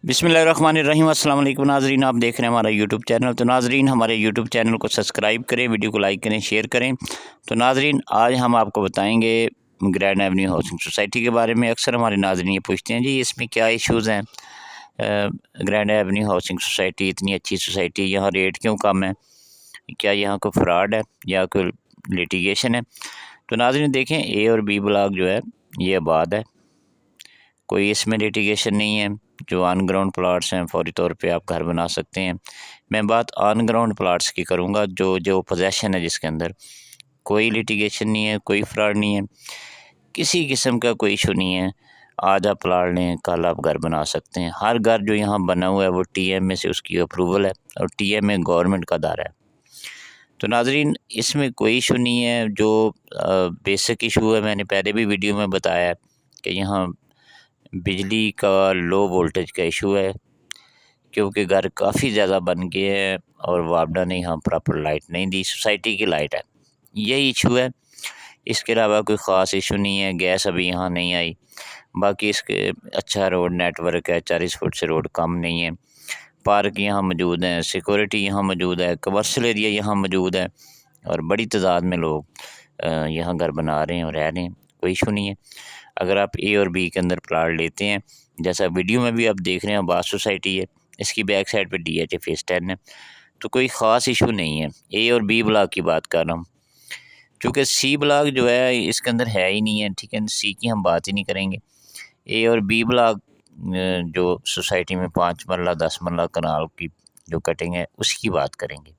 बिस्मिल्लाहिर्रहमानिर्रहीम। अस्सलाम वालेकुम नाज़रीन, आप देख रहे हैं हमारा यूट्यूब चैनल। तो नाज़रीन, हमारे यूट्यूब चैनल को सब्सक्राइब करें, वीडियो को लाइक करें, शेयर करें। तो नाज़रीन, आज हम आपको बताएंगे ग्रैंड एवेन्यू हाउसिंग सोसाइटी के बारे में। अक्सर हमारे नाज़रीन ये पूछते हैं, जी इसमें क्या इश्यूज़ हैं, ग्रैंड एवेन्यू हाउसिंग सोसाइटी इतनी अच्छी सोसाइटी, यहाँ रेट क्यों कम है, क्या यहाँ कोई फ्रॉड है या कोई लिटिगेशन है। तो नाज़रीन देखें, ए और बी ब्लॉक जो है ये आबाद है, कोई इसमें लिटिगेशन नहीं है। जो ऑन ग्राउंड प्लाट्स हैं फौरी तौर पे आप घर बना सकते हैं। मैं बात ऑन ग्राउंड प्लाट्स की करूँगा, जो जो पोजेसन है जिसके अंदर कोई लिटिगेशन नहीं है, कोई फ्रॉड नहीं है, किसी किस्म का कोई इशू नहीं है। आज आप प्लाट लें, कल आप घर बना सकते हैं। हर घर जो यहाँ बना हुआ है वो TMA से उसकी अप्रूवल है और TMA गवर्नमेंट का दायरा है। तो नाज़रीन, इसमें कोई इशू नहीं है। जो बेसिक इशू है, मैंने पहले भी वीडियो में बताया है कि यहाँ बिजली का लो वोल्टेज का इशू है, क्योंकि घर काफ़ी ज़्यादा बन गए हैं और वापडा ने यहाँ प्रॉपर लाइट नहीं दी, सोसाइटी की लाइट है, यही इशू है। इसके अलावा कोई ख़ास इशू नहीं है। गैस अभी यहाँ नहीं आई। बाकी इसके अच्छा रोड नेटवर्क है, 40 फुट से रोड कम नहीं है। पार्क यहाँ मौजूद हैं, सिक्योरिटी यहाँ मौजूद है, कमर्शियल एरिया यहाँ मौजूद है और बड़ी तादाद में लोग यहाँ घर बना रहे हैं और रह रहे हैं, कोई इशू नहीं है। अगर आप A और B के अंदर प्लाट लेते हैं, जैसा वीडियो में भी आप देख रहे हैं, आबाद सोसाइटी है, इसकी बैक साइड पे DHA फेज़ 10 है, तो कोई ख़ास इशू नहीं है। A और B ब्लॉक की बात कर रहा हूँ, क्योंकि C ब्लॉक जो है इसके अंदर है ही नहीं है, ठीक है। C की हम बात ही नहीं करेंगे। A और B ब्लॉक जो सोसाइटी में 5 मरला 10 मरला कनाल की जो कटिंग है उसकी बात करेंगे।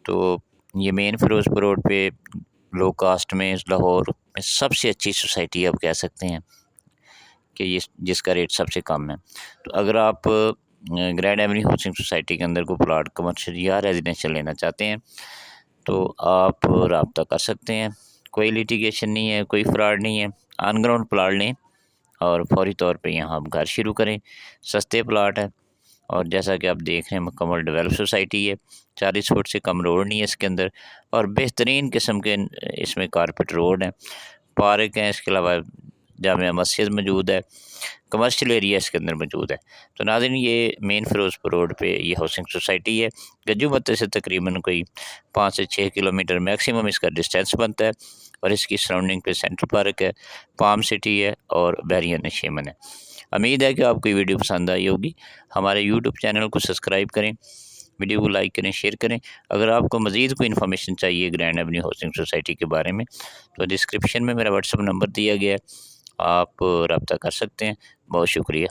तो ये मेन फिरोजपुर रोड पे लो कास्ट में लाहौर में सबसे अच्छी सोसाइटी आप कह सकते हैं कि ये जिसका रेट सबसे कम है। तो अगर आप ग्रैंड एवेन्यू हाउसिंग सोसाइटी के अंदर कोई प्लाट कमर्शियल या रेजिडेंशियल लेना चाहते हैं तो आप रब्ता कर सकते हैं। कोई लिटिगेशन नहीं है, कोई फ्रॉड नहीं है। ऑन ग्राउंड प्लाट लें और फौरी तौर पे यहाँ आप घर शुरू करें। सस्ते प्लाट है और जैसा कि आप देख रहे हैं मुकम्मल डेवलप सोसाइटी है, 40 फुट से कम रोड नहीं है इसके अंदर और बेहतरीन किस्म के इसमें कारपेट रोड हैं, पार्क हैं, इसके अलावा जामिया मस्जिद मौजूद है, कमर्शियल एरिया इसके अंदर मौजूद है। तो नाज़रीन, ये मेन फिरोजपुर रोड पे ये हाउसिंग सोसाइटी है। गज्जू बत्ते से तकरीबन कोई 5 से 6 किलोमीटर मैक्सिमम इसका डिस्टेंस बनता है और इसकी सराउंडिंग पे सेंट्रल पार्क है, पाम सिटी है और बैरियन नशीमन है। उम्मीद है कि आपको ये वीडियो पसंद आई होगी। हमारे यूट्यूब चैनल को सब्सक्राइब करें, वीडियो को लाइक करें, शेयर करें। अगर आपको मज़ीद कोई इन्फॉर्मेशन चाहिए ग्रैंड एवेन्यू हाउसिंग सोसाइटी के बारे में तो डिस्क्रिप्शन में मेरा व्हाट्सअप नंबर दिया गया है, आप रब्ता कर सकते हैं। बहुत शुक्रिया।